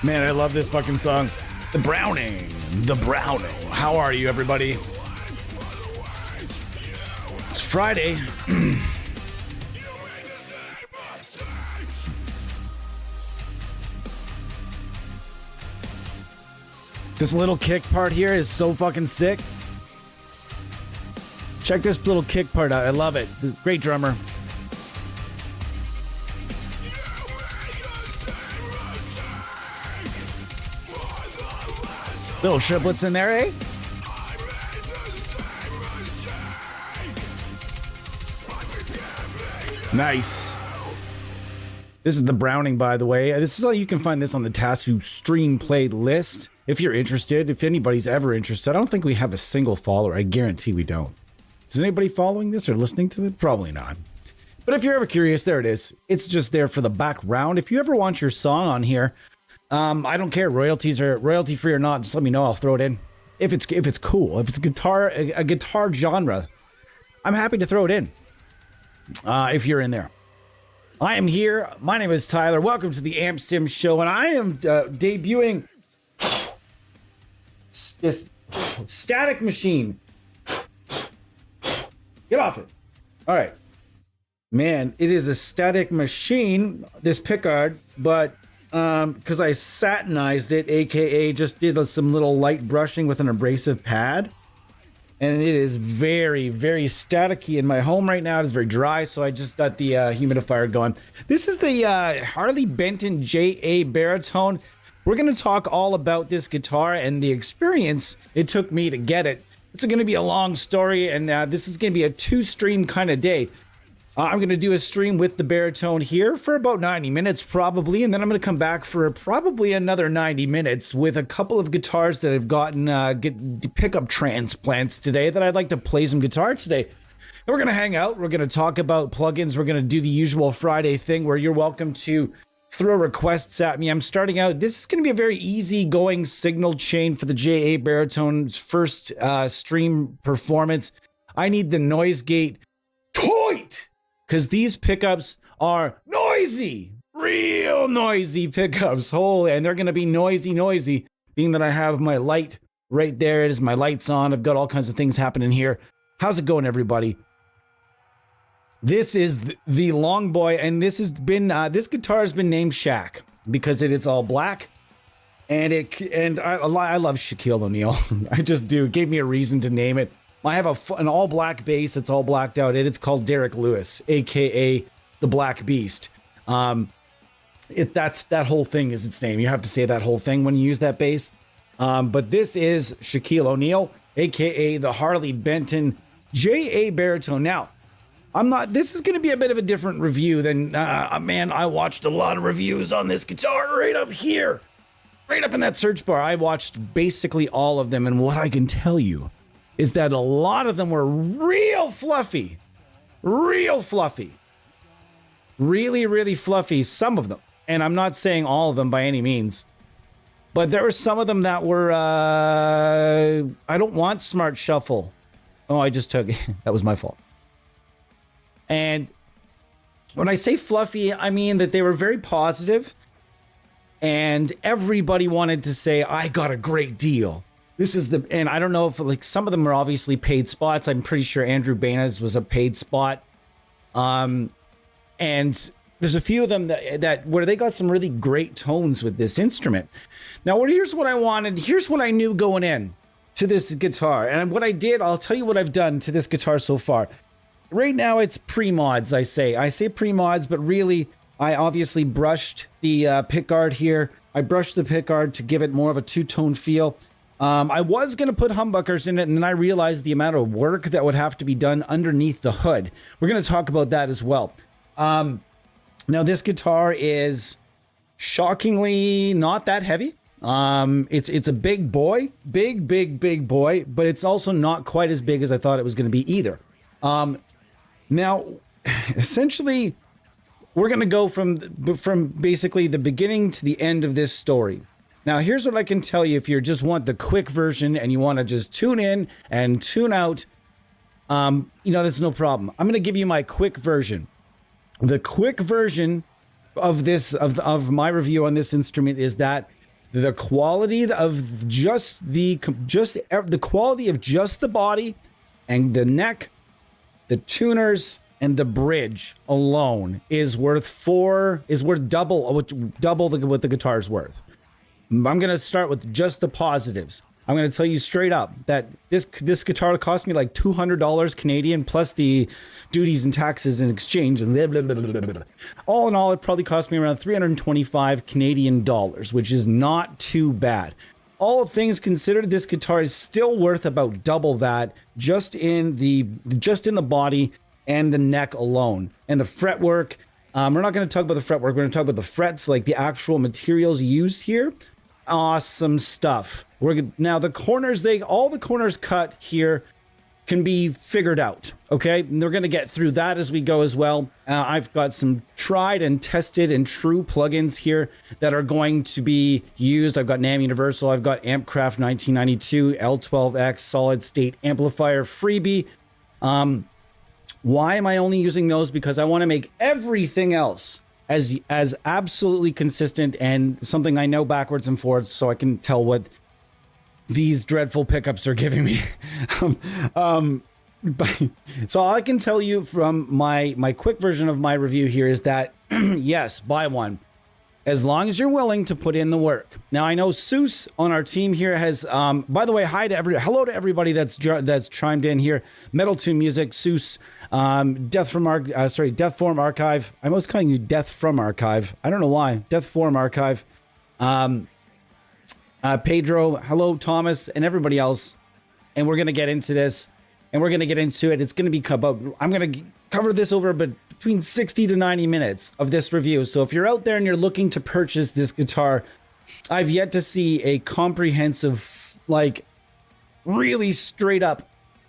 Man, I love this fucking song. The Browning. The Browning. How are you, everybody? It's Friday. This little kick part here is so fucking sick. Check this little kick part out. I love it. Great drummer. Little triplets in there, eh? Nice. This is the Browning, by the way. This is all you can find this on the Tasu stream played list. If you're interested, if anybody's ever interested, I don't think we have a single follower. I guarantee we don't. Is anybody following this or listening to it? Probably not. But if you're ever curious, there it is. It's just there for the background. If you ever want your song on here, I don't care royalties or royalty free or not. Just let me know. I'll throw it in. If it's cool, if it's a guitar genre, I'm happy to throw it in. If you're in there. I am here. My name is Tyler. Welcome to the Amp Sim Show, and I am debuting this static machine. Get off it. All right. Man, it is a static machine, this pickguard, but because I satinized it, aka just did some little light brushing with an abrasive pad. And it is very, very staticky in my home right now. It is very dry, so I just got the humidifier going. This is the Harley Benton JA-Baritone. We're going to talk all about this guitar and the experience it took me to get it. It's going to be a long story, and this is going to be a two-stream kind of day. I'm going to do a stream with the baritone here for about 90 minutes probably, and then I'm going to come back for probably another 90 minutes with a couple of guitars that have gotten pickup transplants today that I'd like to play some guitar today. And we're going to hang out. We're going to talk about plugins. We're going to do the usual Friday thing where you're welcome to throw requests at me. I'm starting out. This is going to be a very easy going signal chain for the JA-Baritone's first stream performance. I need the noise gate tight, because these pickups are noisy, real noisy pickups. Holy, and they're going to be noisy, being that I have my light right there. It is my lights on. I've got all kinds of things happening here. How's it going, everybody? This is the Long Boy, and this has been this guitar has been named Shaq because it's all black, and I love Shaquille O'Neal. I just do. It gave me a reason to name it. I have an all black bass. It's all blacked out. It's called Derek Lewis, aka the Black Beast. That whole thing is its name. You have to say that whole thing when you use that bass. But this is Shaquille O'Neal, aka the Harley Benton JA-Baritone. Now, this is going to be a bit of a different review than, man, I watched a lot of reviews on this guitar right up here. Right up in that search bar. I watched basically all of them, and what I can tell you is that a lot of them were real fluffy. Real fluffy. Really, really fluffy, some of them. And I'm not saying all of them by any means. But there were some of them that were, I don't want Smart Shuffle. Oh, I just took it. That was my fault. And when I say fluffy, I mean that they were very positive, and everybody wanted to say, I got a great deal. This is and I don't know if like some of them are obviously paid spots. I'm pretty sure Andrew Baina's was a paid spot. And there's a few of them that where they got some really great tones with this instrument. Now, here's what I wanted. Here's what I knew going in to this guitar. And what I did, I'll tell you what I've done to this guitar so far. Right now, it's pre-mods, I say pre-mods, but really, I obviously brushed the pickguard here. I brushed the pickguard to give it more of a two-tone feel. I was going to put humbuckers in it, and then I realized the amount of work that would have to be done underneath the hood. We're going to talk about that as well. Now, this guitar is shockingly not that heavy. It's a big boy, big boy, but it's also not quite as big as I thought it was going to be either. Now, essentially, we're going to go from basically the beginning to the end of this story. Now, here's what I can tell you if you just want the quick version and you want to just tune in and tune out, that's no problem. I'm going to give you my quick version. The quick version of this, of my review on this instrument is that the quality of the quality of just the body and the neck, the tuners, and the bridge alone is worth double what the guitar's worth. I'm gonna start with just the positives. I'm gonna tell you straight up that this guitar cost me like $200 Canadian plus the duties and taxes and exchange and blah, blah, blah, blah, blah. All in all, it probably cost me around 325 Canadian dollars, which is not too bad. All things considered, this guitar is still worth about double that just in the body and the neck alone. And the fretwork, we're not going to talk about the fretwork, we're going to talk about the frets, like the actual materials used here. Awesome stuff. Now the corners, all the corners cut here can be figured out, okay? And they're going to get through that as we go as well. I've got some tried and tested and true plugins here that are going to be used. I've got NAMM Universal, I've got Ampcraft 1992, L12X, solid state amplifier freebie. Why am I only using those? Because I want to make everything else as absolutely consistent and something I know backwards and forwards, so I can tell what these dreadful pickups are giving me. So all I can tell you from my quick version of my review here is that yes, buy one as long as you're willing to put in the work. Now I know Seuss on our team here has by the way, hello to everybody that's chimed in here. Metal Tune Music, Seuss, Death Form Archive. I'm always calling you Death from Archive. I don't know why. Death Form Archive. Pedro, hello, Thomas, and everybody else. And we're going to get into this, and we're going to get into it. It's going to be about, I'm going to cover this over between 60 to 90 minutes of this review. So if you're out there and you're looking to purchase this guitar, I've yet to see a comprehensive, like, really straight up.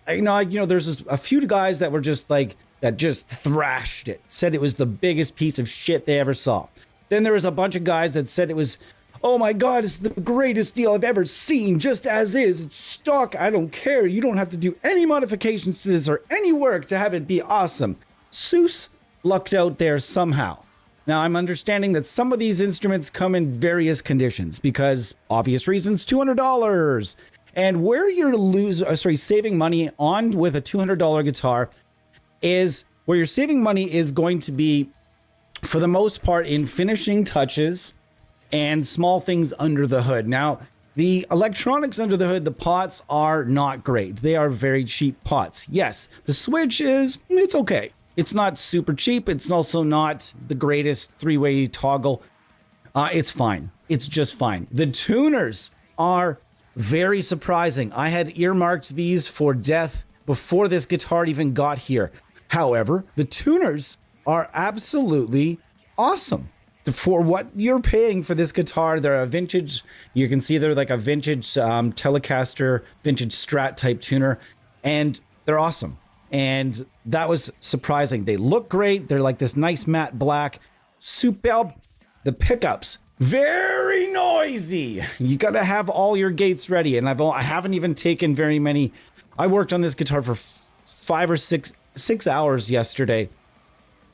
You know, there's a few guys that were just like, that just thrashed it, said it was the biggest piece of shit they ever saw. Then there was a bunch of guys that said it was, oh my God, it's the greatest deal I've ever seen, just as is. It's stock. I don't care. You don't have to do any modifications to this or any work to have it be awesome. Seuss lucked out there somehow. Now, I'm understanding that some of these instruments come in various conditions because obvious reasons, $200. And where you're saving money on with a $200 guitar is where you're saving money is going to be, for the most part, in finishing touches and small things under the hood. Now, the electronics under the hood, the pots are not great. They are very cheap pots. Yes, the switch it's okay. It's not super cheap. It's also not the greatest three-way toggle. It's fine. It's just fine. The tuners are very surprising. I had earmarked these for death before this guitar even got here. However, the tuners are absolutely awesome. For what you're paying for this guitar, they're a vintage, you can see they're like a vintage Telecaster, vintage Strat type tuner, and they're awesome. And that was surprising. They look great. They're like this nice matte black, superb. The pickups, very noisy. You got to have all your gates ready. And I haven't even taken very many. I worked on this guitar for 5 or 6 hours yesterday.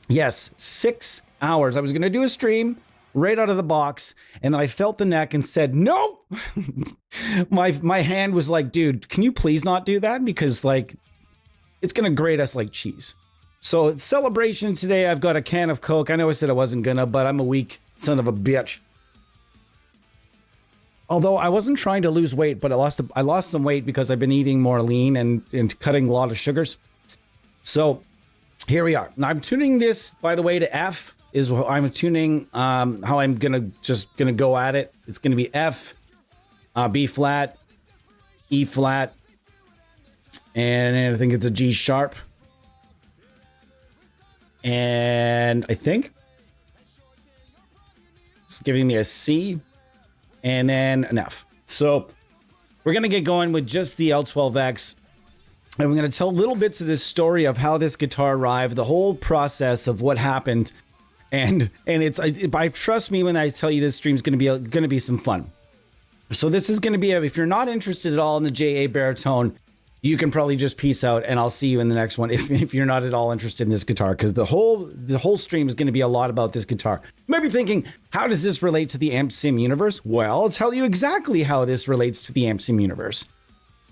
Yes, 6 hours. I was going to do a stream right out of the box, and then I felt the neck and said, nope. my hand was like, dude, can you please not do that? Because like, it's going to grate us like cheese. So it's celebration today. I've got a can of Coke. I know I said I wasn't gonna, but I'm a weak son of a bitch. Although I wasn't trying to lose weight, but I lost some weight because I've been eating more lean and cutting a lot of sugars. So here we are. Now I'm tuning this, by the way, to F. Is what I'm tuning, how I'm just gonna go at it. It's gonna be F, B flat, E flat, and I think it's a G sharp. And I think it's giving me a C and then an F. So we're gonna get going with just the L12X. And we're gonna tell little bits of this story of how this guitar arrived, the whole process of what happened. And trust me when I tell you this stream's gonna be some fun. So this is gonna be if you're not interested at all in the JA Baritone, you can probably just peace out, and I'll see you in the next one if you're not at all interested in this guitar, because the whole stream is going to be a lot about this guitar. You might be thinking, how does this relate to the Amp Sim universe? Well, I'll tell you exactly how this relates to the Amp Sim universe.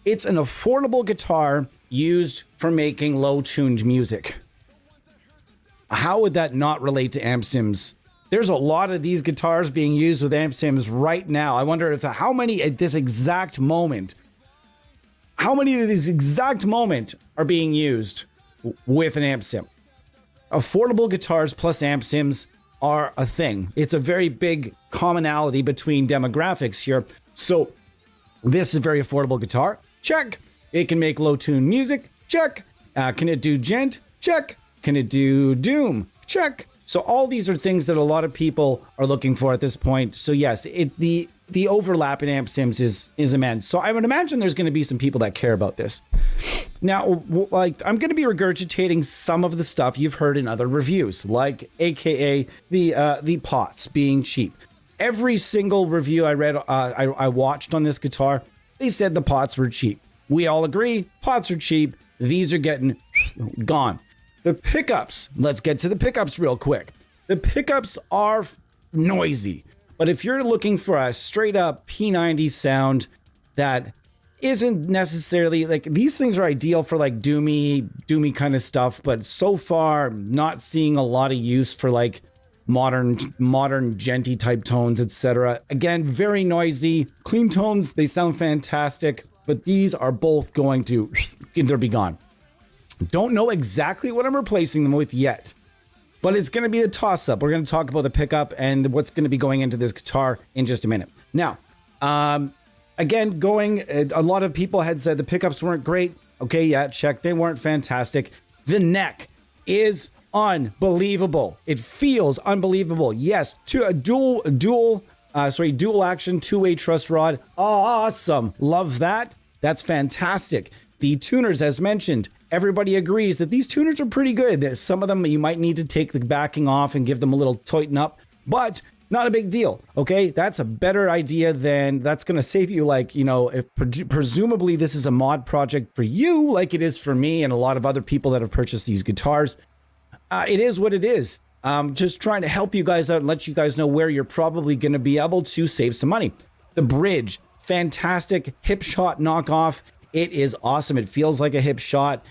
It's an affordable guitar used for making low-tuned music. How would that not relate to Amp Sims? There's a lot of these guitars being used with Amp Sims right now. I wonder how many at this exact moment, how many of these exact moment are being used with an Amp Sim? Affordable guitars plus Amp Sims are a thing. It's a very big commonality between demographics here. So this is a very affordable guitar. Check. It can make low-tune music. Check. Can it do gent? Check. Can it do doom? Check. So all these are things that a lot of people are looking for at this point. So yes, the overlap in Amp Sims is immense. So I would imagine there's going to be some people that care about this. Now, like, I'm going to be regurgitating some of the stuff you've heard in other reviews, like AKA the pots being cheap. Every single review I read, I watched on this guitar, they said the pots were cheap. We all agree, pots are cheap. These are getting gone. The pickups, let's get to the pickups real quick. The pickups are noisy, but if you're looking for a straight up P90 sound that isn't necessarily like, these things are ideal for like doomy kind of stuff, but so far not seeing a lot of use for like modern genty type tones, etc. Again, very noisy. Clean tones, they sound fantastic, but these are both going to they'll be gone. Don't know exactly what I'm replacing them with yet, but it's going to be a toss-up. We're going to talk about the pickup and what's going to be going into this guitar in just a minute. Now, again, a lot of people had said the pickups weren't great. Okay, yeah, check. They weren't fantastic. The neck is unbelievable. It feels unbelievable. Yes, dual action, two-way truss rod. Awesome. Love that. That's fantastic. The tuners, as mentioned, everybody agrees that these tuners are pretty good. Some of them you might need to take the backing off and give them a little tighten up, but not a big deal. Okay, that's a better idea than that's going to save you, like, you know, if presumably this is a mod project for you, like it is for me and a lot of other people that have purchased these guitars. It is what it is. Just trying to help you guys out and let you guys know where you're probably going to be able to save some money. The bridge, fantastic hip shot knockoff. It is awesome. It feels like a hip shot.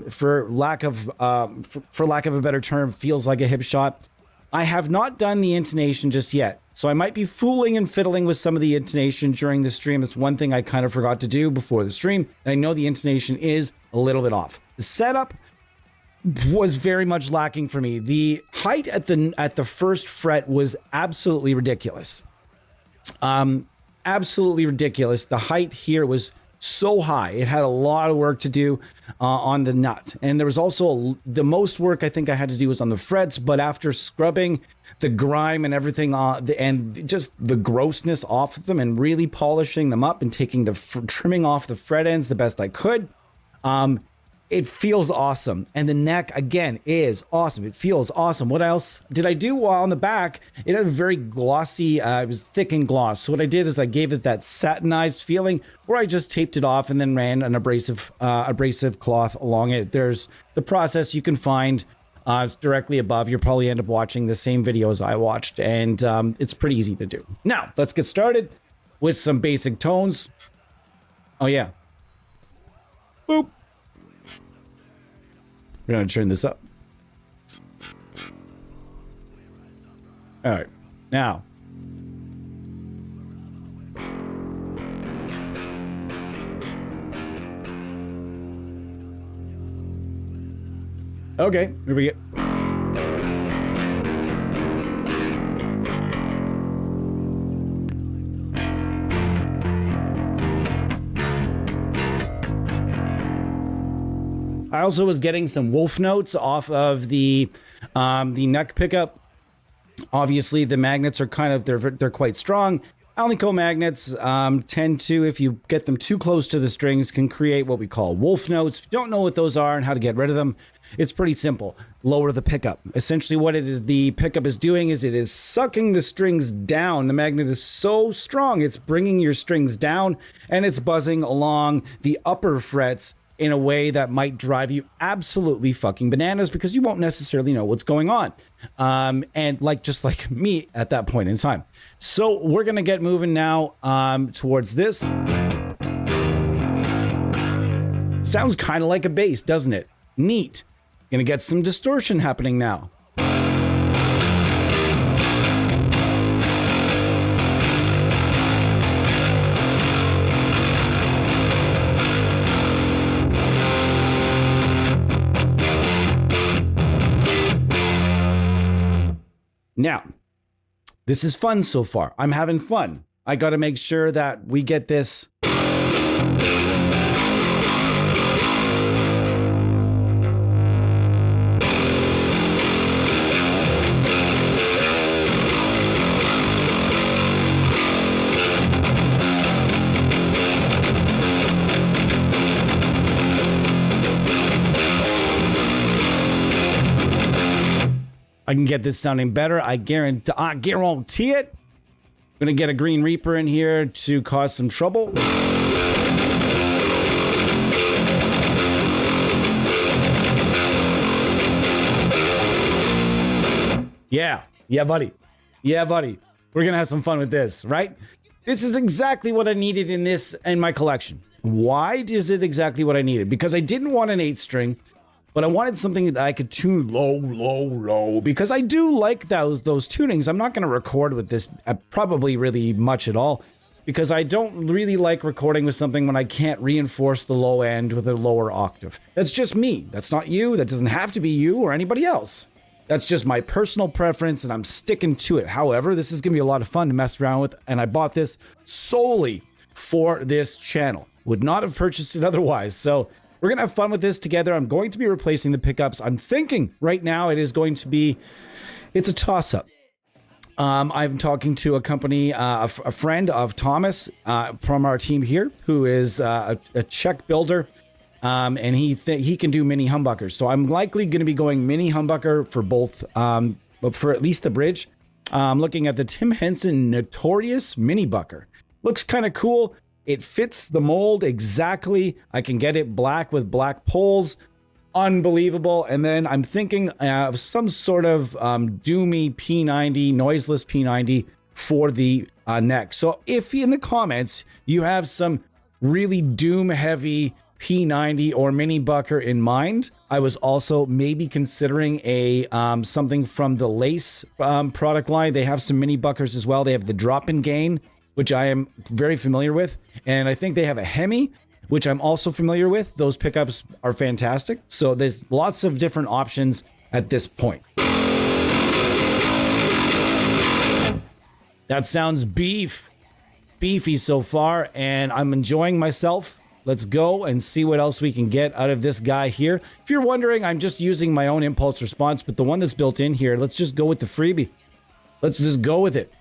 For lack of a better term, feels like a hip shot. I have not done the intonation just yet, so I might be fooling and fiddling with some of the intonation during the stream. That's one thing I kind of forgot to do before the stream, and I know the intonation is a little bit off. The setup was very much lacking for me. The height at the first fret was absolutely ridiculous. Absolutely ridiculous. The height here was so high. It had a lot of work to do on the nut, and there was also the most work I think I had to do was on the frets, but after scrubbing the grime and everything and just the grossness off of them and really polishing them up and taking the trimming off the fret ends the best I could, it feels awesome. And the neck, again, is awesome. It feels awesome. What else did I do? Well, on the back, it had a very glossy, it was thick and gloss. So what I did is I gave it that satinized feeling where I just taped it off and then ran an abrasive cloth along it. There's the process you can find. It's directly above. You'll probably end up watching the same videos I watched, and it's pretty easy to do. Now, let's get started with some basic tones. Oh, yeah. Boop. We're going to turn this up. All right. Now. Okay, here we go. I also was getting some wolf notes off of the neck pickup. Obviously, the magnets are kind of they're quite strong. Alnico magnets tend to, if you get them too close to the strings, can create what we call wolf notes. If you don't know what those are and how to get rid of them, It's pretty simple. Lower the pickup. Essentially what it is, the pickup is doing is it is sucking the strings down. The magnet is so strong, it's bringing your strings down and it's buzzing along the upper frets in a way that might drive you absolutely fucking bananas because you won't necessarily know what's going on. And just like me at that point in time. So we're going to get moving now towards this. Sounds kind of like a bass, doesn't it? Neat. Gonna get some distortion happening now. Now, this is fun so far. I'm having fun. I got to make sure that we get this. I can get this sounding better. I guarantee it. I'm going to get a Green Reaper in here to cause some trouble. Yeah, buddy. Yeah, buddy. We're going to have some fun with this, right? This is exactly what I needed in my collection. Why is it exactly what I needed? Because I didn't want an 8-string. But I wanted something that I could tune low, because I do like those tunings. I'm not going to record with this probably really much at all, because I don't really like recording with something when I can't reinforce the low end with a lower octave. That's just me. That's not you. That doesn't have to be you or anybody else. That's just my personal preference, and I'm sticking to it. However, this is going to be a lot of fun to mess around with, and I bought this solely for this channel. Would not have purchased it otherwise, so we're going to have fun with this together. I'm going to be replacing the pickups. I'm thinking right now it's a toss-up. I'm talking to a company, a friend of Thomas from our team here, who is a Czech builder, and he can do mini humbuckers. So I'm likely going to be going mini humbucker for both, but for at least the bridge. I'm looking at the Tim Henson Notorious Mini Bucker. Looks kind of cool. It fits the mold exactly. I can get it black with black poles. Unbelievable. And then I'm thinking of some sort of doomy P90, noiseless P90 for the neck. So if in the comments you have some really doom heavy P90 or mini bucker in mind, I was also maybe considering a something from the Lace product line. They have some mini buckers as well. They have the drop-in gain, which I am very familiar with. And I think they have a Hemi, which I'm also familiar with. Those pickups are fantastic. So there's lots of different options at this point. That sounds beefy so far, and I'm enjoying myself. Let's go and see what else we can get out of this guy here. If you're wondering, I'm just using my own impulse response, but the one that's built in here, let's just go with the freebie. Let's just go with it.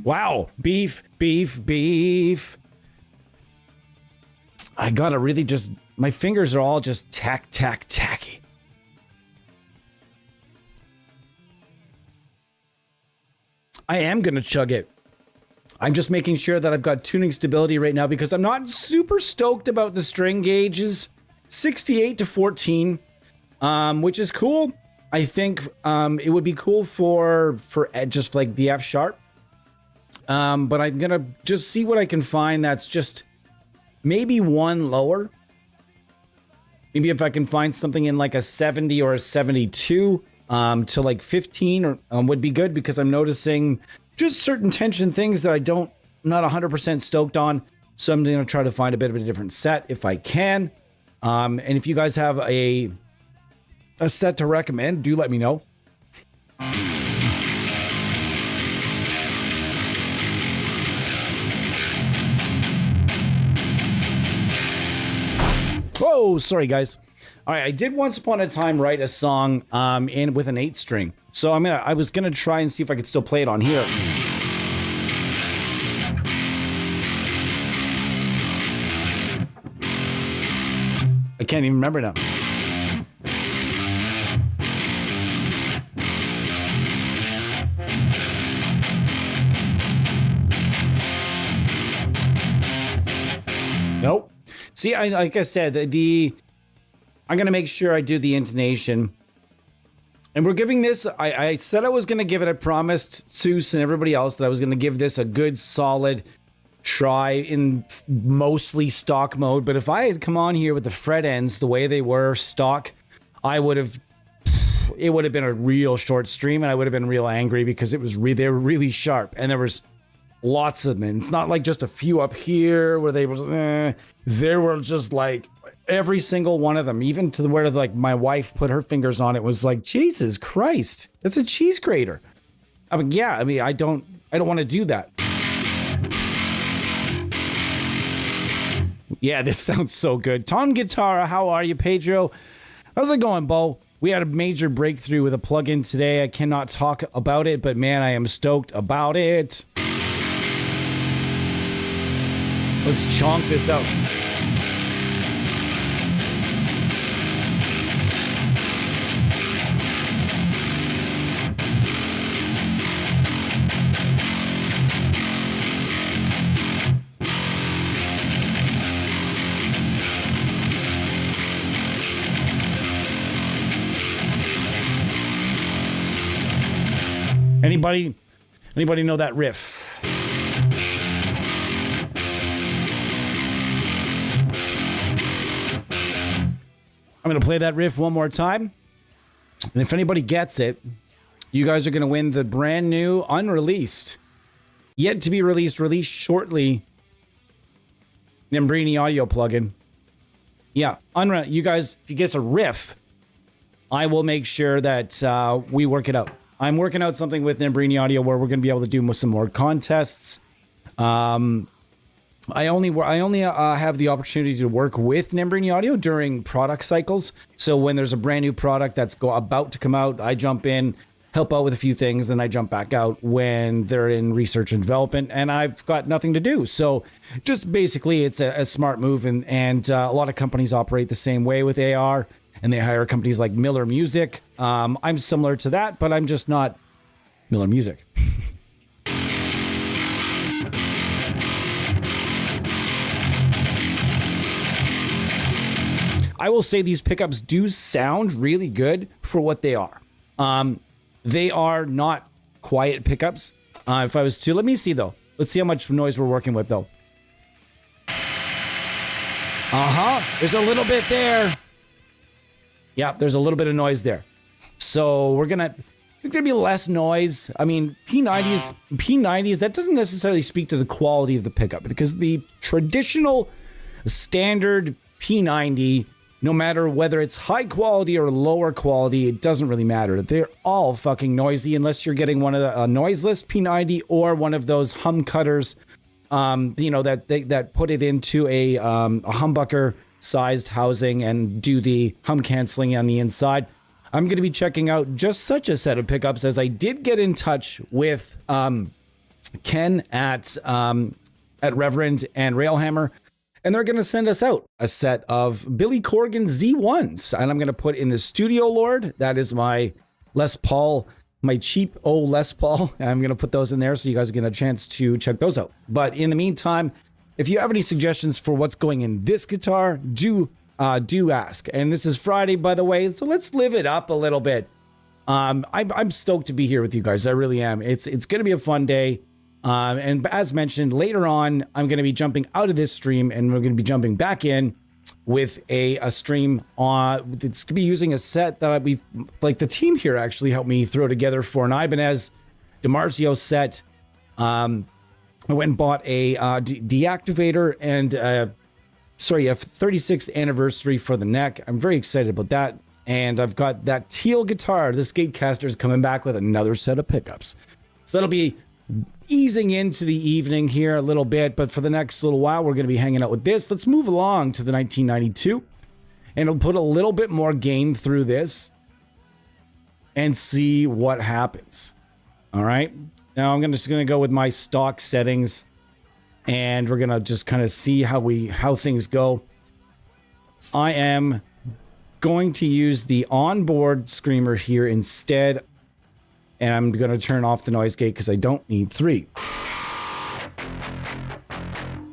Wow, beef. I gotta really my fingers are all just tacky. I am gonna chug it. I'm just making sure that I've got tuning stability right now because I'm not super stoked about the string gauges. 68 to 14, which is cool. I think it would be cool for just like the F sharp. But I'm gonna just see what I can find that's just maybe one lower. Maybe if I can find something in like a 70 or a 72 to like 15 or would be good, because I'm noticing just certain tension things that not 100% stoked on. So I'm gonna try to find a bit of a different set if I can. And if you guys have a set to recommend, do let me know. Whoa, sorry guys. All right, I did once upon a time write a song in with an 8-string. So I was gonna try and see if I could still play it on here. I can't even remember now. Nope. See, like I said, I'm going to make sure I do the intonation. And we're giving this, I said I was going to give it, I promised Seuss and everybody else that I was going to give this a good, solid try in mostly stock mode. But if I had come on here with the fret ends the way they were stock, it would have been a real short stream, and I would have been real angry because they were really sharp, and there was lots of them. And it's not like just a few up here where there were just like every single one of them, even to where like my wife put her fingers on it, was like, Jesus Christ, that's a cheese grater. I don't want to do that. Yeah, this sounds so good. Ton Guitarra, how are you, Pedro? How's it going, Bo? We had a major breakthrough with a plugin today. I cannot talk about it, but man, I am stoked about it. Let's chonk this out. Anybody know that riff? I'm going to play that riff one more time. And if anybody gets it, you guys are going to win the brand new, unreleased, yet to be released shortly, Nembrini audio plugin. Yeah, you guys, if you guess a riff, I will make sure that we work it out. I'm working out something with Nembrini Audio where we're going to be able to do some more contests. I only have the opportunity to work with Nembrini Audio during product cycles. So when there's a brand new product that's about to come out, I jump in, help out with a few things, then I jump back out when they're in research and development, and I've got nothing to do. So just basically, it's a smart move, and a lot of companies operate the same way with AR. And they hire companies like Miller Music. I'm similar to that, but I'm just not Miller Music. I will say these pickups do sound really good for what they are. They are not quiet pickups. If I was to, let me see though. Let's see how much noise we're working with though. There's a little bit there. Yeah, there's a little bit of noise there. So there's gonna be less noise. I mean, P90s, that doesn't necessarily speak to the quality of the pickup, because the traditional standard P90, no matter whether it's high quality or lower quality, it doesn't really matter. They're all fucking noisy unless you're getting one of the noiseless P90 or one of those hum cutters, that put it into a humbucker sized housing and do the hum canceling on the inside. I'm going to be checking out just such a set of pickups, as I did get in touch with Ken at Reverend and Railhammer, and they're going to send us out a set of Billy Corgan Z1s, and I'm going to put in the Studio Lord. That is my Les Paul, my cheap old Les Paul. I'm going to put those in there so you guys get a chance to check those out. But in the meantime, if you have any suggestions for what's going in this guitar, do ask. And this is Friday, by the way, so let's live it up a little bit. I'm stoked to be here with you guys. I really am. It's going to be a fun day. And as mentioned, later on, I'm going to be jumping out of this stream, and we're going to be jumping back in with a stream on. It's going to be using a set that the team here actually helped me throw together for an Ibanez DiMarzio set. I went and bought a deactivator and a 36th anniversary for the neck. I'm very excited about that. And I've got that teal guitar. The Skatecaster is coming back with another set of pickups. So that'll be easing into the evening here a little bit. But for the next little while, we're going to be hanging out with this. Let's move along to the 1992 and it'll put a little bit more gain through this and see what happens. All right. Now I'm just going to go with my stock settings, and we're going to just kind of see how things go. I am going to use the onboard screamer here instead, and I'm going to turn off the noise gate because I don't need 3.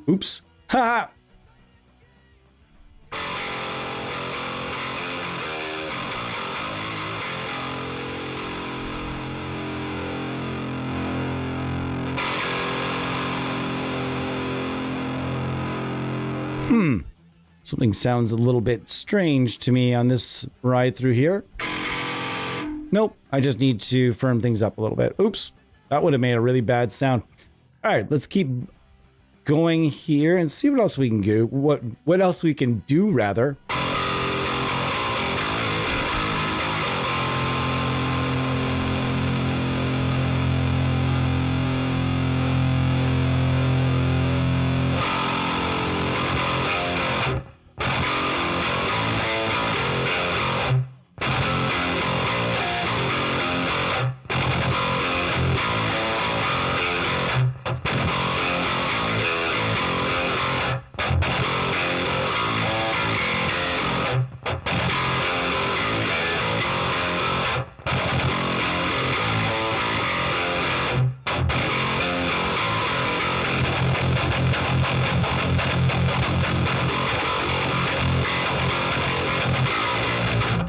Oops. Ha! Something sounds a little bit strange to me on this ride through here. Nope, I just need to firm things up a little bit. Oops, that would have made a really bad sound. All right, let's keep going here and see what else we can do. What else we can do, rather.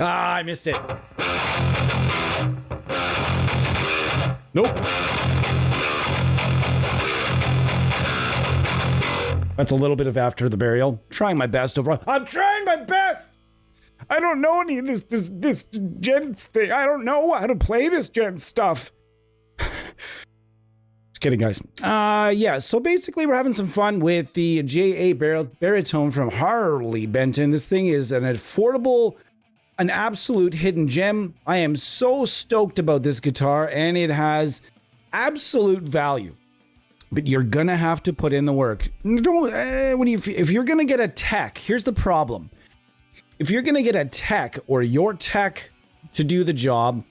Ah, I missed it. Nope. That's a little bit of After the Burial. Trying my best overall. I'm trying my best! I don't know any of this Gents thing. I don't know how to play this Gents stuff. Just kidding, guys. Yeah, so basically we're having some fun with the JA-Baritone from Harley Benton. This thing is an affordable, an absolute hidden gem. I am so stoked about this guitar, and it has absolute value. But you're gonna have to put in the work. If you're gonna get a tech, here's the problem. If you're gonna get a tech or your tech to do the job,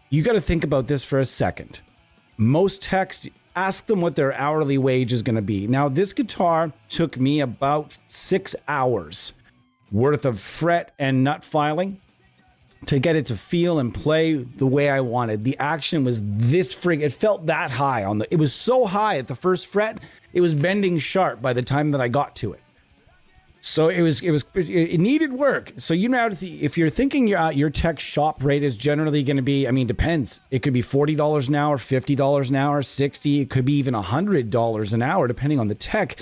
you got to think about this for a second. Most techs, ask them what their hourly wage is gonna be. Now, this guitar took me about 6 hours worth of fret and nut filing to get it to feel and play the way I wanted. The action was this it felt that high it was so high at the first fret, it was bending sharp by the time that I got to it. So it needed work. So you know, if you're thinking your tech shop rate is generally going to be, I mean, depends. It could be $40 an hour, $50 an hour, $60. It could be even $100 an hour, depending on the tech.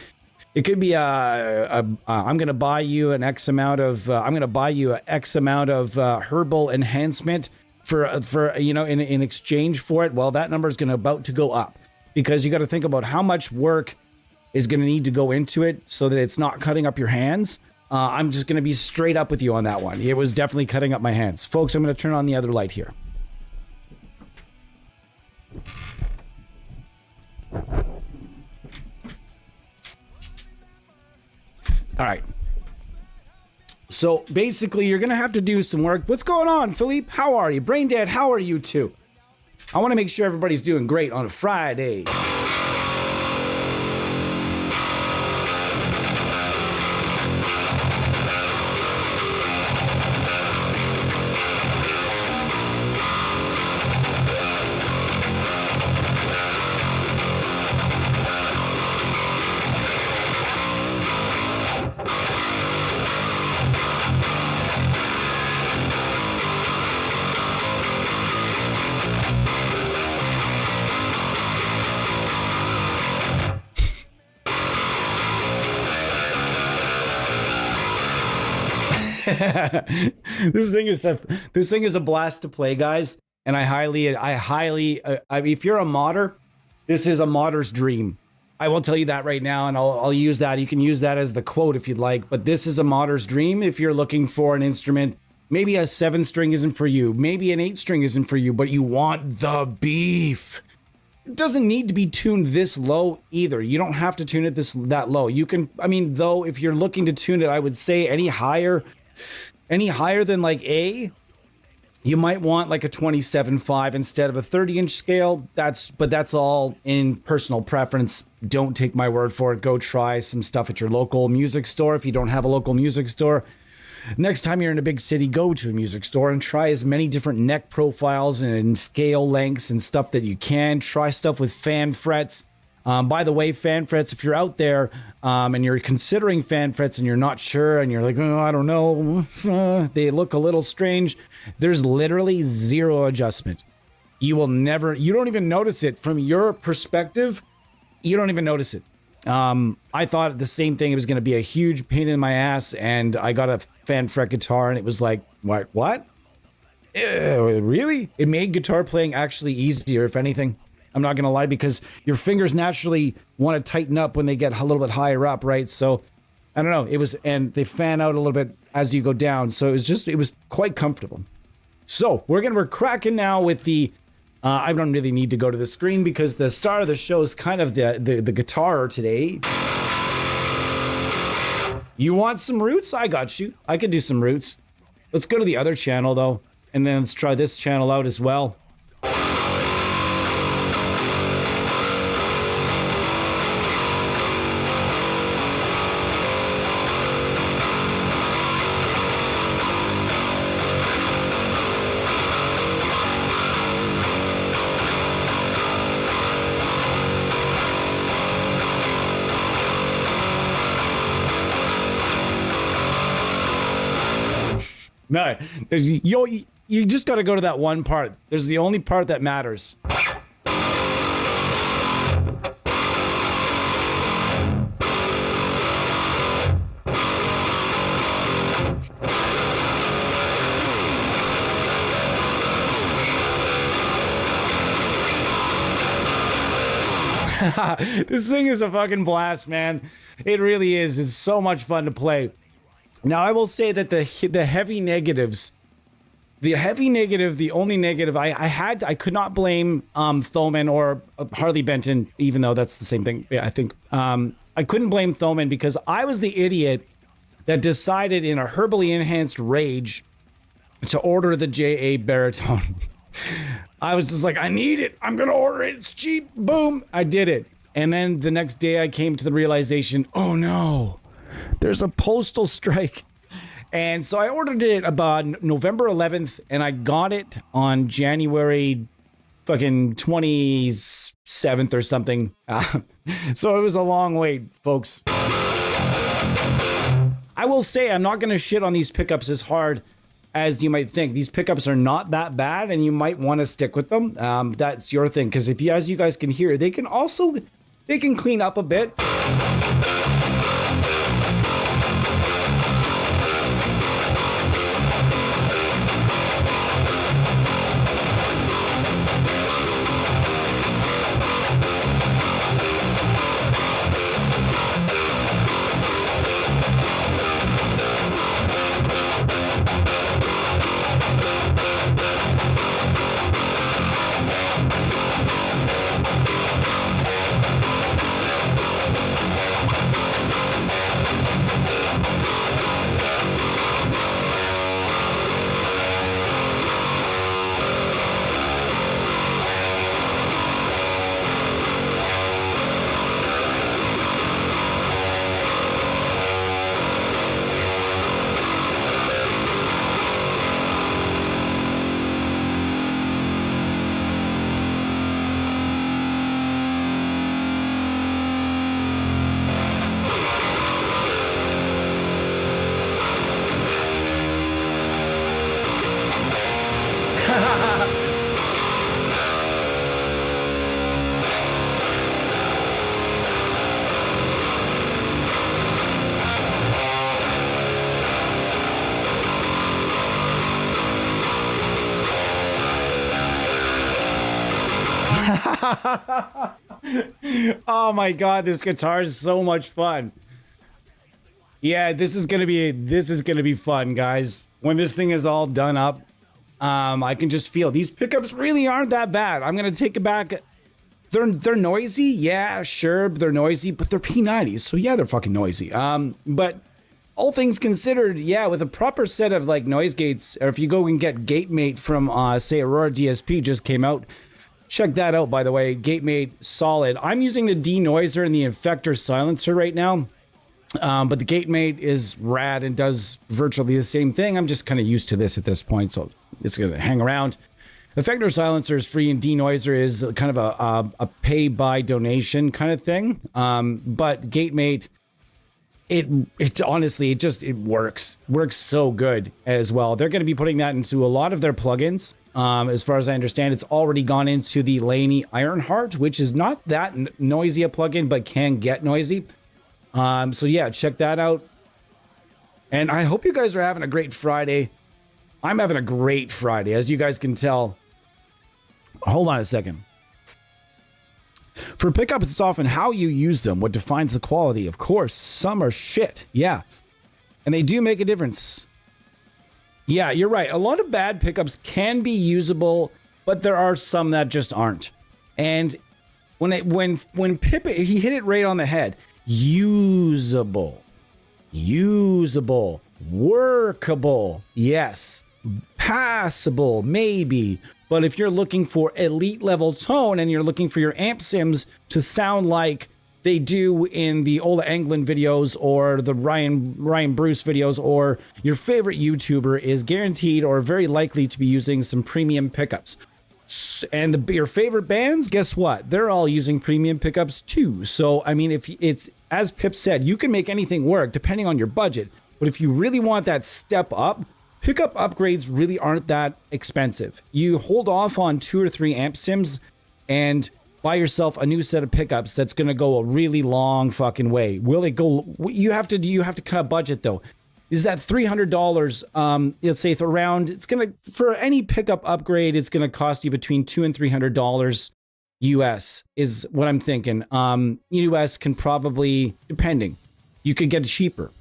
It could be I'm going to buy you an X amount of herbal enhancement for in exchange for it. Well, that number is going to about to go up, because you got to think about how much work is going to need to go into it so that it's not cutting up your hands. I'm just going to be straight up with you on that one. It was definitely cutting up my hands. Folks, I'm going to turn on the other light here. All right. So basically, you're going to have to do some work. What's going on, Philippe? How are you? Brain Dead, how are you too? I want to make sure everybody's doing great on a Friday. This thing is a blast to play, guys, and I highly if you're a modder, this is a modder's dream. I will tell you that right now, and I'll use that. You can use that as the quote if you'd like, but this is a modder's dream if you're looking for an instrument. Maybe a 7-string isn't for you, maybe an 8-string isn't for you, but you want the beef. It doesn't need to be tuned this low either. You don't have to tune it that low. You can, I mean, though, if you're looking to tune it, I would say any higher Any higher than like A, you might want like a 27.5 instead of a 30-inch scale. But that's all in personal preference. Don't take my word for it. Go try some stuff at your local music store if you don't have a local music store. Next time you're in a big city, go to a music store and try as many different neck profiles and scale lengths and stuff that you can. Try stuff with fan frets. By the way, fan frets, if you're out there and you're considering fan frets and you're not sure and you're like, oh, I don't know, they look a little strange. There's literally zero adjustment. You don't even notice it from your perspective. You don't even notice it. I thought the same thing. It was going to be a huge pain in my ass, and I got a fan fret guitar, and it was like, what? Really? It made guitar playing actually easier, if anything. I'm not going to lie, because your fingers naturally want to tighten up when they get a little bit higher up, right? So, I don't know. And they fan out a little bit as you go down. So it was quite comfortable. So we're cracking now with the, I don't really need to go to the screen because the star of the show is kind of the guitar today. You want some roots? I got you. I could do some roots. Let's go to the other channel though. And then let's try this channel out as well. No, you just got to go to that one part. There's the only part that matters. This thing is a fucking blast, man. It really is. It's so much fun to play. Now, I will say that the heavy negatives, the only negative I could not blame Thomann or Harley Benton, even though that's the same thing. Yeah, I think I couldn't blame Thomann because I was the idiot that decided in a herbally enhanced rage to order the JA-Baritone. I was just like, I need it. I'm going to order it. It's cheap. Boom. I did it. And then the next day I came to the realization, oh no. There's a postal strike. And so I ordered it about November 11th and I got it on January fucking 27th or something. So it was a long wait, folks. I will say I'm not going to shit on these pickups as hard as you might think. These pickups are not that bad and you might want to stick with them. That's your thing. Because as you guys can hear, they can clean up a bit. Oh my god, this guitar is so much fun. Yeah, this is gonna be fun, guys. When this thing is all done up, I can just feel these pickups really aren't that bad. I'm gonna take it back. They're noisy, yeah, sure, they're noisy, but they're P90s, so yeah, they're fucking noisy. But all things considered, yeah, with a proper set of like noise gates, or if you go and get GateMate from, say, Aurora DSP just came out. Check that out, by the way. GateMate, solid. I'm using the denoiser and the effector silencer right now. But the GateMate is rad and does virtually the same thing. I'm just kind of used to this at this point, so it's going to hang around. Effector silencer is free and denoiser is kind of a pay by donation kind of thing. But GateMate, it honestly, it works so good as well. They're going to be putting that into a lot of their plugins. As far as I understand, it's already gone into the Laney Ironheart, which is not that noisy a plugin, but can get noisy. So yeah, check that out. And I hope you guys are having a great Friday. I'm having a great Friday, as you guys can tell. Hold on a second. For pickups, it's often how you use them, what defines the quality. Of course, some are shit. Yeah. And they do make a difference. Yeah, you're right. A lot of bad pickups can be usable, but there are some that just aren't. And when Pip, he hit it right on the head. Usable, workable, yes, passable, maybe. But if you're looking for elite level tone and you're looking for your amp sims to sound like they do in the Ola Anglin videos or the Ryan Bruce videos, or your favorite YouTuber is guaranteed or very likely to be using some premium pickups. And your favorite bands, guess what? They're all using premium pickups too. So, I mean, if it's, as Pip said, you can make anything work depending on your budget. But if you really want that step up, pickup upgrades really aren't that expensive. You hold off on 2 or 3 amp sims and buy yourself a new set of pickups that's going to go a really long fucking way. Will it go? You have to cut a budget though. Is that $300? Let's say it's gonna, for any pickup upgrade, it's gonna cost you between $200 and $300 US is what I'm thinking. US can probably, depending, you could get it cheaper.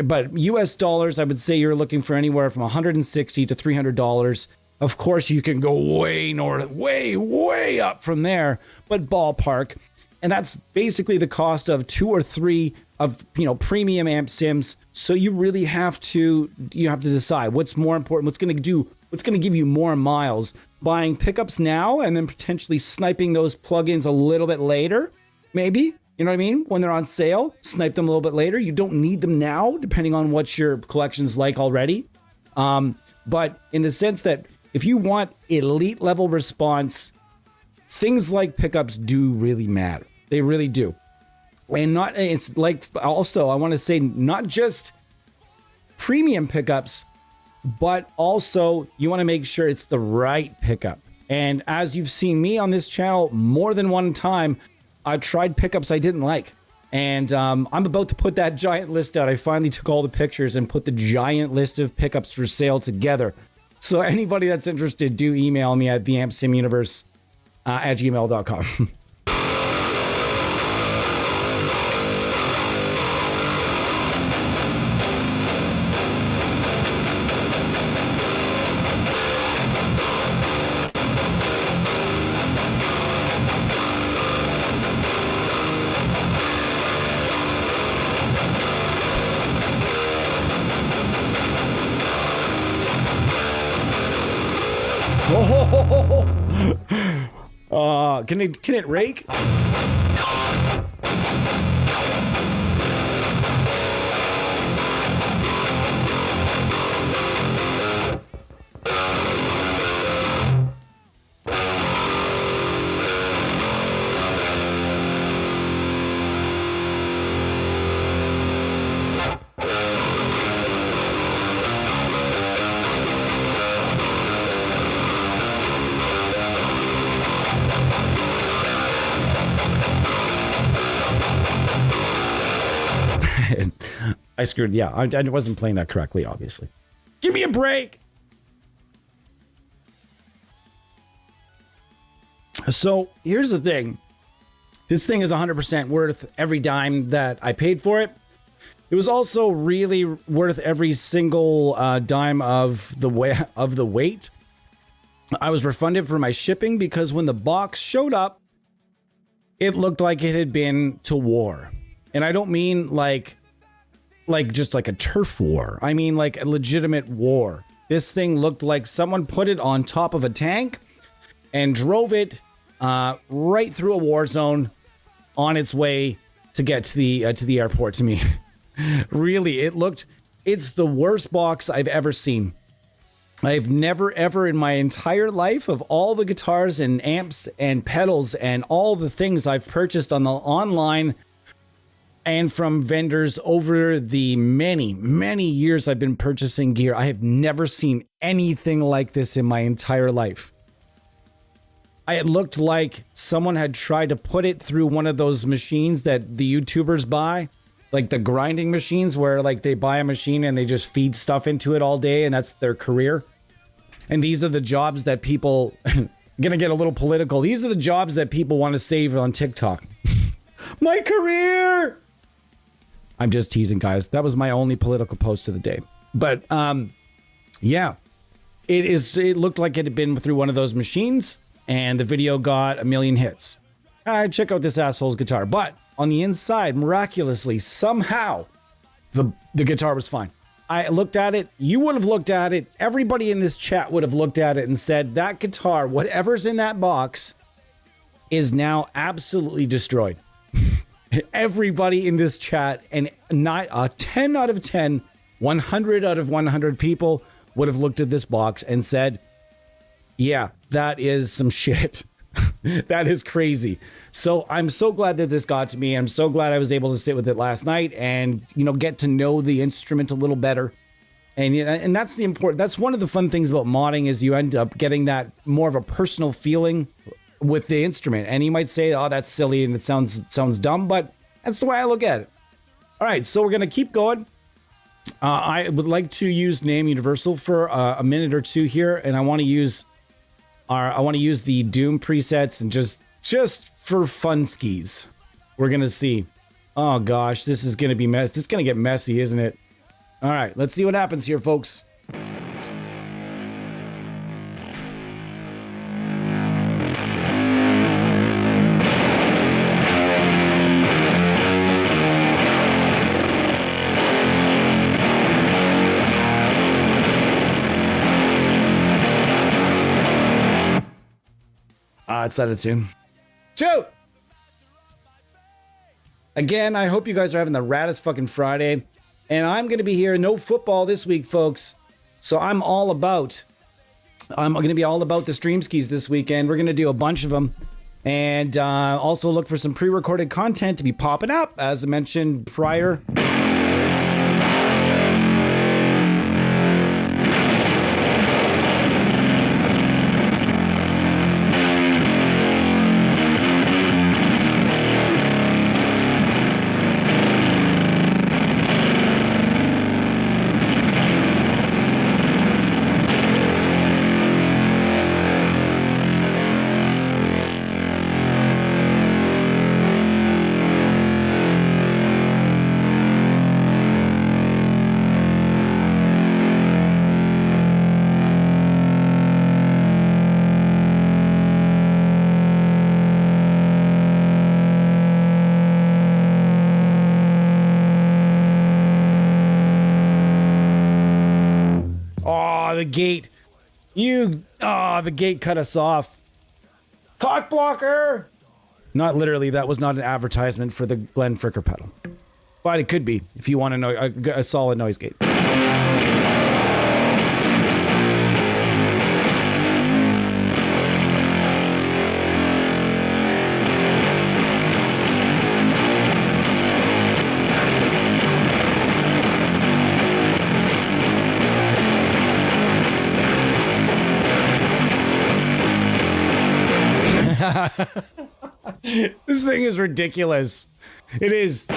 But US dollars, I would say you're looking for anywhere from $160 to $300. Of course, you can go way north, way up from there, but ballpark. And that's basically the cost of 2 or 3 of, premium amp sims. So you really have to decide what's more important, what's going to give you more miles. Buying pickups now and then potentially sniping those plugins a little bit later, maybe. You know what I mean? When they're on sale, snipe them a little bit later. You don't need them now, depending on what your collection's like already. But in the sense that if you want elite level response, things like pickups do really matter. They really do. And it's like, also, I want to say not just premium pickups, but also you want to make sure it's the right pickup. And as you've seen me on this channel more than one time, I've tried pickups I didn't like. And I'm about to put that giant list out. I finally took all the pictures and put the giant list of pickups for sale together. So anybody that's interested, do email me at theampsimuniverse at gmail.com. Can it rake? I screwed. Yeah, I wasn't playing that correctly, obviously. Give me a break. So here's the thing. This thing is 100% worth every dime that I paid for it. It was also really worth every single dime of the weight. I was refunded for my shipping because when the box showed up, it looked like it had been to war. And I don't mean like like just like a turf war. I mean, like a legitimate war. This thing looked like someone put it on top of a tank and drove it right through a war zone on its way to get to the airport. To me, really, it's the worst box I've ever seen. I've never ever in my entire life, of all the guitars and amps and pedals and all the things I've purchased on the online and from vendors over the many, many years I've been purchasing gear, I have never seen anything like this in my entire life. It looked like someone had tried to put it through one of those machines that the YouTubers buy, like the grinding machines where like they buy a machine and they just feed stuff into it all day and that's their career. And these are the jobs that people, gonna get a little political, these are the jobs that people want to save on TikTok. My career! I'm just teasing, guys. That was my only political post of the day. But yeah, it looked like it had been through one of those machines and the video got 1 million hits. Check out this asshole's guitar. But on the inside, miraculously, somehow, the guitar was fine. I looked at it. You would have looked at it. Everybody in this chat would have looked at it and said, that guitar, whatever's in that box, is now absolutely destroyed. Everybody in this chat, and not 10 out of 10, 100 out of 100 people would have looked at this box and said, yeah, that is some shit. That is crazy. So I'm so glad that this got to me. I'm so glad I was able to sit with it last night and, you know, get to know the instrument a little better. And that's the important, that's one of the fun things about modding, is you end up getting that more of a personal feeling with the instrument. And you might say, oh, that's silly and it sounds dumb, but that's the way I look at it. All right, so we're going to keep going. I would like to use Name Universal for a minute or two here, and I want to use the Doom presets and just for fun skis. We're going to see. Oh gosh, this is going to be mess. This is going to get messy, isn't it? All right, let's see what happens here, folks. It's out of tune. Shoot! Again, I hope you guys are having the raddest fucking Friday. And I'm going to be here. No football this week, folks. So I'm going to be all about the stream skis this weekend. We're going to do a bunch of them. And also look for some pre-recorded content to be popping up, as I mentioned prior. The gate. The gate cut us off. Cock blocker! Not literally, that was not an advertisement for the Glenn Fricker pedal. But it could be, if you want to know a solid noise gate. This thing is ridiculous. It is.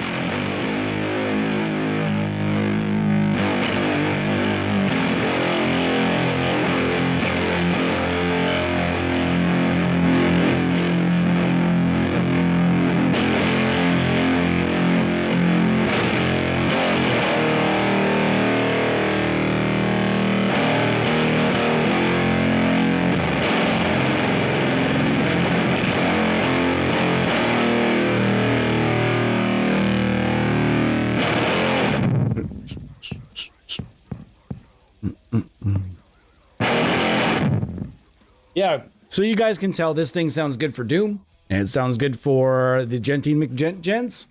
Yeah, so you guys can tell this thing sounds good for Doom, and it sounds good for the Gentine McGents.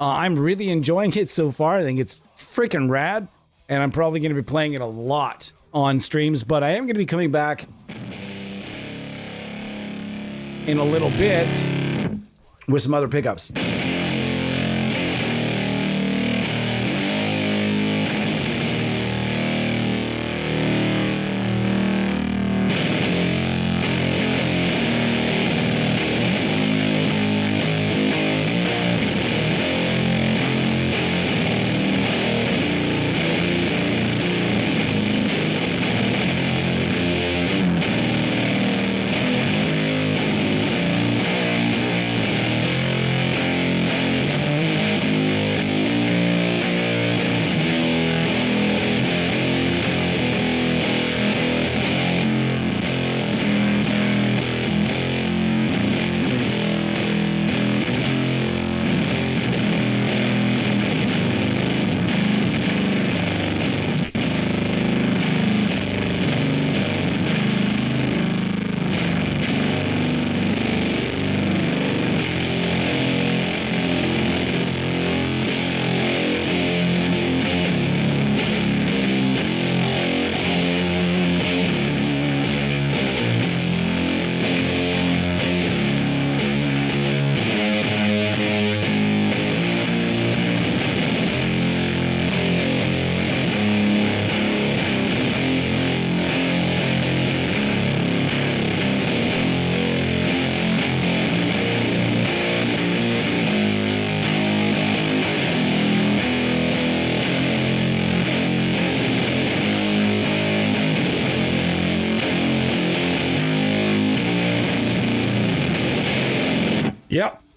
I'm really enjoying it so far. I think it's freaking rad, and I'm probably going to be playing it a lot on streams, but I am going to be coming back in a little bit with some other pickups.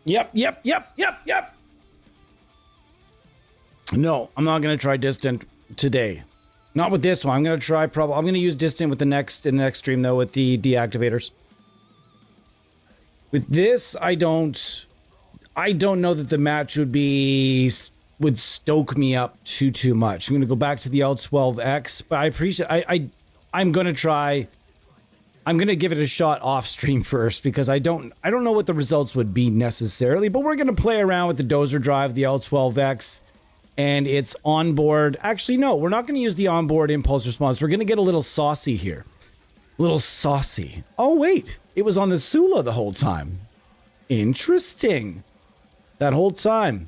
Yep. No, I'm not going to try distant today. Not with this one. I'm going to try I'm going to use distant with in the next stream though with the deactivators. With this, I don't know that the match would stoke me up too much. I'm going to go back to the L12X, but I appreciate I'm going to try. I'm going to give it a shot off stream first because I don't know what the results would be necessarily, but we're going to play around with the dozer drive, the L12X, and its onboard. Actually, no, we're not going to use the onboard impulse response. We're going to get a little saucy here. Little saucy. Oh, wait. It was on the Sula the whole time. Interesting. That whole time.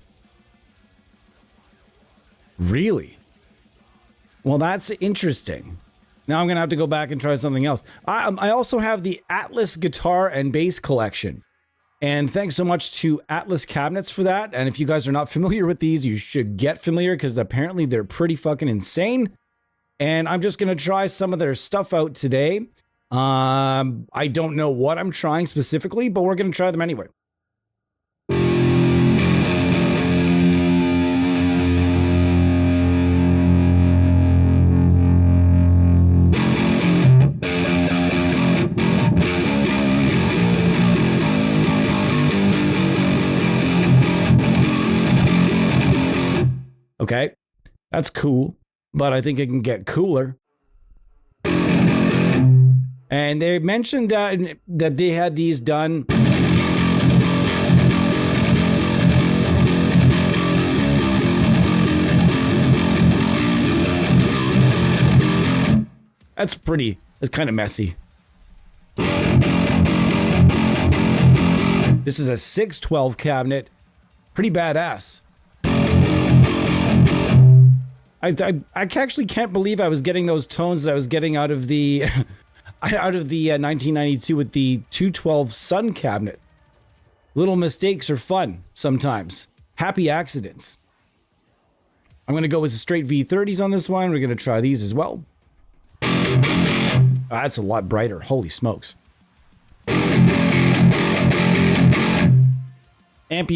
Really? Well, that's interesting. Now I'm going to have to go back and try something else. I also have the Atlas guitar and bass collection. And thanks so much to Atlas Cabinets for that. And if you guys are not familiar with these, you should get familiar because apparently they're pretty fucking insane. And I'm just going to try some of their stuff out today. I don't know what I'm trying specifically, but we're going to try them anyway. Okay, that's cool, but I think it can get cooler. And they mentioned that they had these done. That's kind of messy. This is a 612 cabinet. Pretty badass. I actually can't believe I was getting those tones that I was getting out of the 1992 with the 212 Sun cabinet. Little mistakes are fun sometimes. Happy accidents. I'm going to go with the straight V30s on this one. We're going to try these as well. That's a lot brighter. Holy smokes. Amp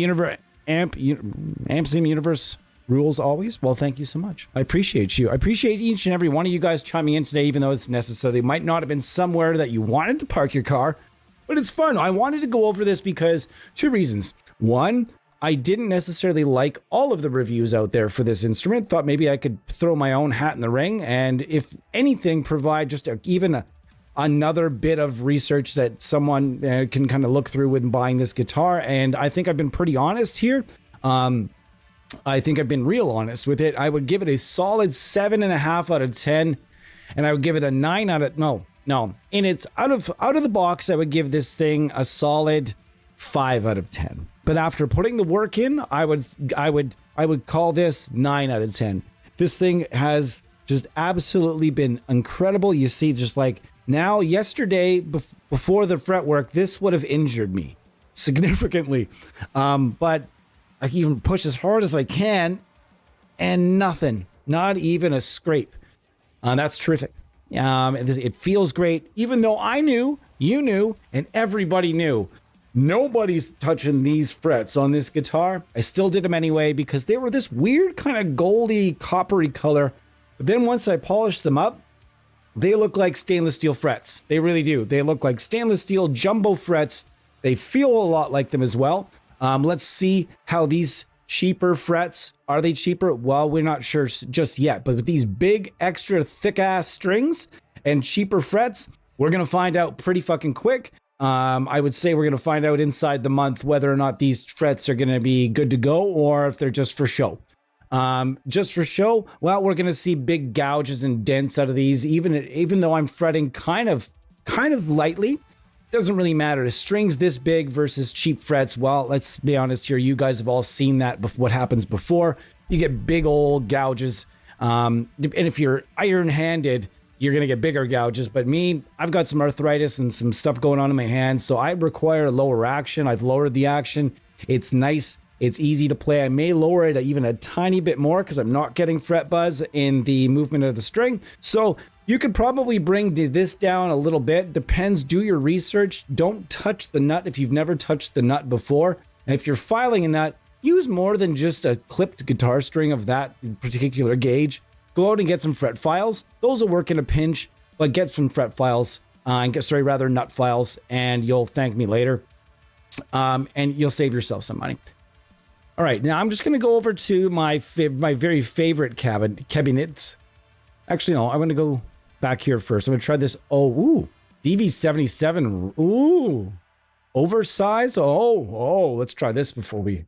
Sim Universe rules always. Well, thank you so much. I appreciate you. I appreciate each and every one of you guys chiming in today, even though it's necessarily might not have been somewhere that you wanted to park your car, but it's fun. I wanted to go over this because two reasons. One, I didn't necessarily like all of the reviews out there for this instrument. Thought maybe I could throw my own hat in the ring and if anything, provide just even a another bit of research that someone can kind of look through when buying this guitar. And I think I've been pretty honest here. I think I've been real honest with it. I would give it a solid 7.5 out of 10. And I would give it a 9 out of, no. In its out of the box, I would give this thing a solid 5 out of 10. But after putting the work in, I would call this 9 out of 10. This thing has just absolutely been incredible. You see, just like now, yesterday, before the fretwork, this would have injured me significantly. But I can even push as hard as I can and nothing, not even a scrape. That's terrific. It feels great, even though I knew, you knew, and everybody knew nobody's touching these frets on this guitar. I still did them anyway because they were this weird kind of goldy, coppery color. But then once I polished them up, they look like stainless steel frets. They really do. They look like stainless steel jumbo frets. They feel a lot like them as well. Let's see how these cheaper frets, are they cheaper? Well, we're not sure just yet, but with these big, extra thick ass strings and cheaper frets, we're going to find out pretty fucking quick. I would say we're going to find out inside the month whether or not these frets are going to be good to go or if they're just for show. Just for show, well, we're going to see big gouges and dents out of these, even though I'm fretting kind of lightly. Doesn't really matter. The strings this big versus cheap frets. Well, let's be honest here. You guys have all seen that. What happens before you get big old gouges. And if you're iron-handed, you're going to get bigger gouges. But me, I've got some arthritis and some stuff going on in my hands. So I require lower action. I've lowered the action. It's nice. It's easy to play. I may lower it even a tiny bit more because I'm not getting fret buzz in the movement of the string. So you could probably bring this down a little bit. Depends. Do your research. Don't touch the nut if you've never touched the nut before. And if you're filing a nut, use more than just a clipped guitar string of that particular gauge. Go out and get some fret files. Those will work in a pinch, but get some fret files, nut files, and you'll thank me later. And you'll save yourself some money. All right, now I'm just going to go over to my very favorite cabinet. Actually, no, I'm going to go back here first. I'm going to try this. DV77. Ooh, oversized. Oh, let's try this before we...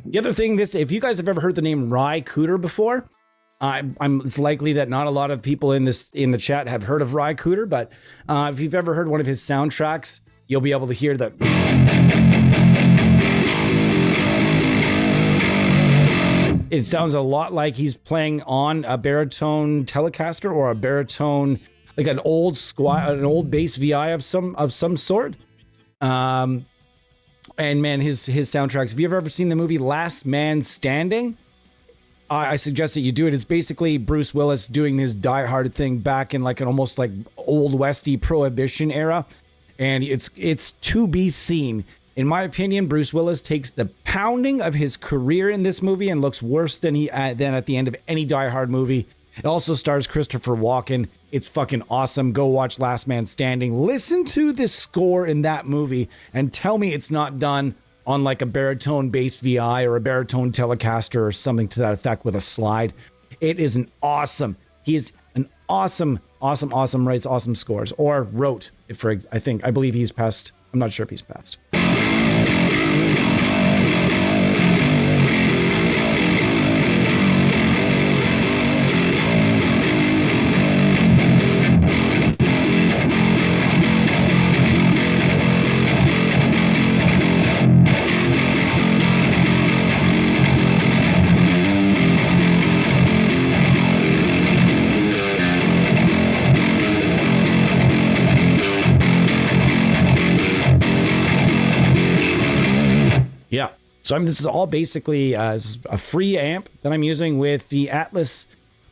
The other thing, if you guys have ever heard the name Ry Cooder before, it's likely that not a lot of people in the chat have heard of Ry Cooder, but if you've ever heard one of his soundtracks, you'll be able to hear that. It sounds a lot like he's playing on a baritone Telecaster or a baritone, like an old bass VI of some sort. And man, his soundtracks. Have you ever seen the movie Last Man Standing? I suggest that you do it. It's basically Bruce Willis doing his Die Hard thing back in like an almost like old westy prohibition era, and it's to be seen. In my opinion, Bruce Willis takes the pounding of his career in this movie and looks worse than at the end of any Die Hard movie. It also stars Christopher Walken. It's fucking awesome. Go watch Last Man Standing. Listen to the score in that movie and tell me it's not done on like a baritone bass VI or a baritone Telecaster or something to that effect with a slide. It is an awesome. He is an awesome, writes awesome scores, or wrote. I believe he's passed. I'm not sure if he's passed. Yeah. So this is all basically a free amp that I'm using with the Atlas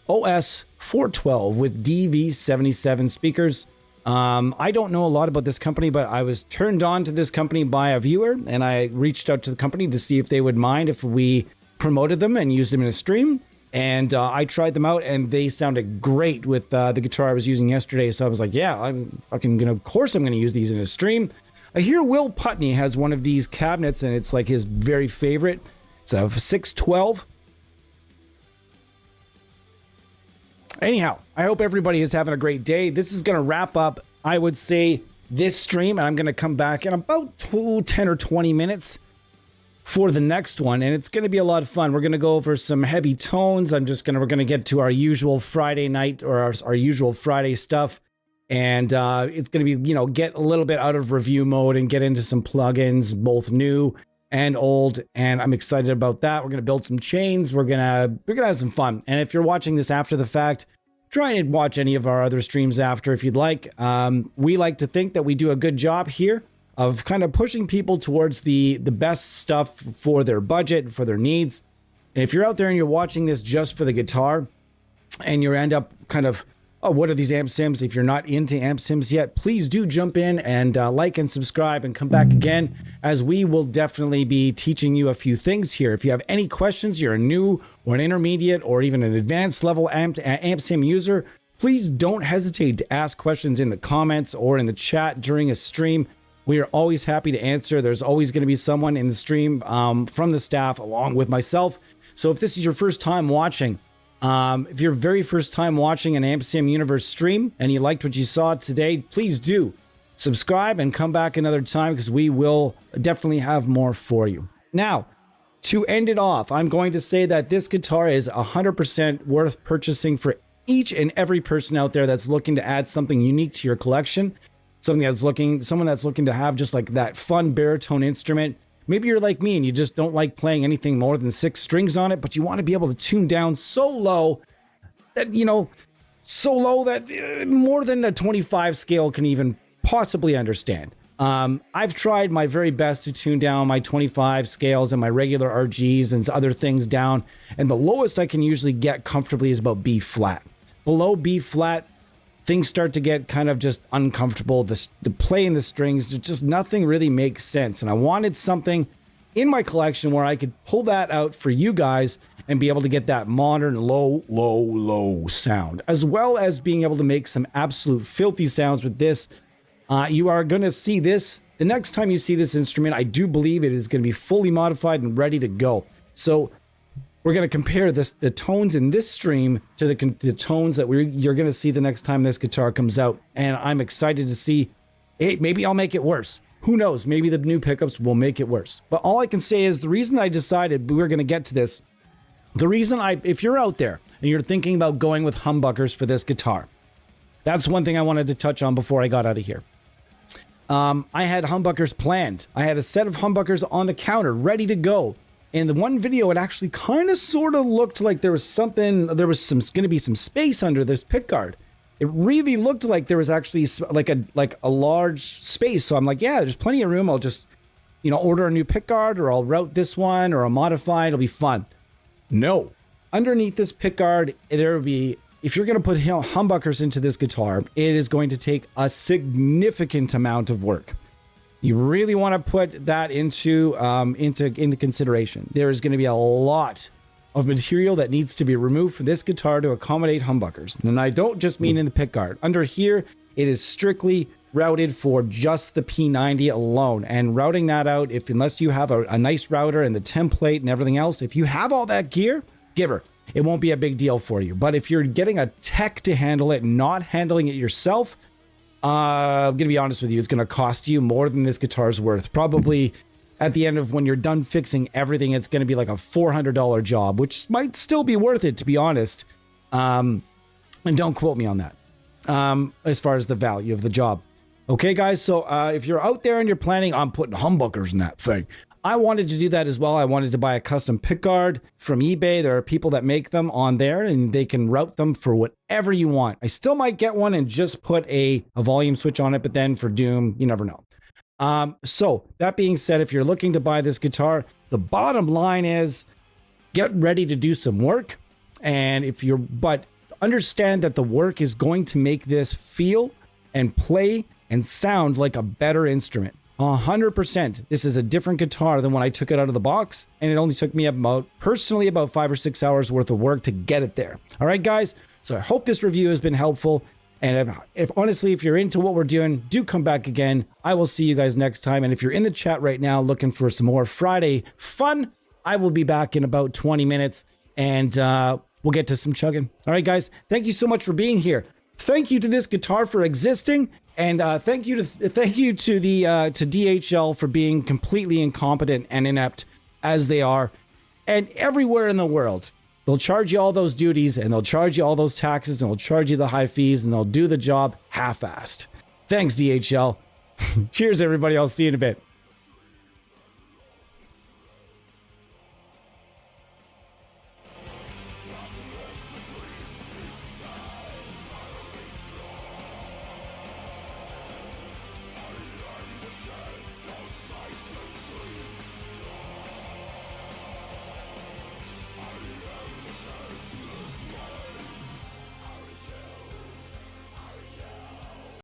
OS 412 with DV77 speakers. I don't know a lot about this company, but I was turned on to this company by a viewer, and I reached out to the company to see if they would mind if we promoted them and used them in a stream. And I tried them out, and they sounded great with the guitar I was using yesterday. So I was like, yeah, of course I'm going to use these in a stream. I hear Will Putney has one of these cabinets, and it's like his very favorite. It's a 612. Anyhow, I hope everybody is having a great day. This is going to wrap up, I would say, this stream, and I'm going to come back in about 10 or 20 minutes for the next one, and it's going to be a lot of fun. We're going to go over some heavy tones. We're going to get to our usual Friday night, or our usual Friday stuff, and it's going to be, get a little bit out of review mode and get into some plugins, both new and old, and I'm excited about that. We're going to build some chains. We're going to have some fun. And if you're watching this after the fact, try and watch any of our other streams after if you'd like. We like to think that we do a good job here of kind of pushing people towards the best stuff for their budget, for their needs. And if you're out there and you're watching this just for the guitar and you end up kind of, oh, what are these amp sims? If you're not into amp sims yet, please do jump in and like and subscribe and come back again, as we will definitely be teaching you a few things here. If you have any questions, you're a new or an intermediate or even an advanced level amp sim user, please don't hesitate to ask questions in the comments or in the chat during a stream. We are always happy to answer. There's always going to be someone in the stream from the staff along with myself. So if this is your first time watching, if you're very first time watching an Amp Sim Universe stream and you liked what you saw today, please do subscribe and come back another time, because we will definitely have more for you. Now, to end it off, I'm going to say that this guitar is 100% worth purchasing for each and every person out there that's looking to add something unique to your collection. Someone that's looking to have just like that fun baritone instrument. Maybe you're like me and you just don't like playing anything more than 6 strings on it, but you want to be able to tune down so low that, more than a 25 scale can even possibly understand. I've tried my very best to tune down my 25 scales and my regular RGs and other things down, and the lowest I can usually get comfortably is about B flat. Below B flat, things start to get kind of just uncomfortable. The play in the strings, just nothing really makes sense. And I wanted something in my collection where I could pull that out for you guys and be able to get that modern low sound, as well as being able to make some absolute filthy sounds with this. You are going to see this. The next time you see this instrument, I do believe it is going to be fully modified and ready to go. So we're going to compare the tones in this stream to the tones that you're going to see the next time this guitar comes out. And I'm excited to see, hey, maybe I'll make it worse. Who knows? Maybe the new pickups will make it worse. But all I can say is the reason I decided we were going to get to this, if you're out there and you're thinking about going with humbuckers for this guitar, that's one thing I wanted to touch on before I got out of here. I had humbuckers planned. I had a set of humbuckers on the counter ready to go. In the one video, it actually kind of sort of looked like there was going to be some space under this pickguard. It really looked like there was actually like a large space. So I'm like, yeah, there's plenty of room. I'll just, order a new pickguard, or I'll route this one, or a modify. It'll be fun. No, underneath this pickguard, there will be, if you're going to put humbuckers into this guitar, it is going to take a significant amount of work. You really want to put that into consideration. There is going to be a lot of material that needs to be removed from this guitar to accommodate humbuckers. And I don't just mean in the pickguard. Under here, it is strictly routed for just the P90 alone. And routing that out, unless you have a nice router and the template and everything else, if you have all that gear, give her. It won't be a big deal for you. But if you're getting a tech to handle it, not handling it yourself, I'm going to be honest with you, it's going to cost you more than this guitar's worth. Probably at the end of when you're done fixing everything, it's going to be like a $400 job, which might still be worth it, to be honest. And don't quote me on that as far as the value of the job. Okay, guys, so if you're out there and you're planning on putting humbuckers in that thing, I wanted to do that as well. I wanted to buy a custom pickguard from eBay. There are people that make them on there, and they can route them for whatever you want. I still might get one and just put a volume switch on it, but then for Doom, you never know. So that being said, if you're looking to buy this guitar, the bottom line is get ready to do some work. And but understand that the work is going to make this feel and play and sound like a better instrument. 100%. This is a different guitar than when I took it out of the box, and it only took me about 5 or 6 hours worth of work to get it there. All right, guys. So I hope this review has been helpful. And if honestly, if you're into what we're doing, do come back again. I will see you guys next time. And if you're in the chat right now looking for some more Friday fun, I will be back in about 20 minutes. And we'll get to some chugging. All right, guys, thank you so much for being here. Thank you to this guitar for existing, and thank you to DHL for being completely incompetent and inept as they are, and everywhere in the world. They'll charge you all those duties, and they'll charge you all those taxes, and they'll charge you the high fees, and they'll do the job half-assed. Thanks, DHL. Cheers, everybody. I'll see you in a bit.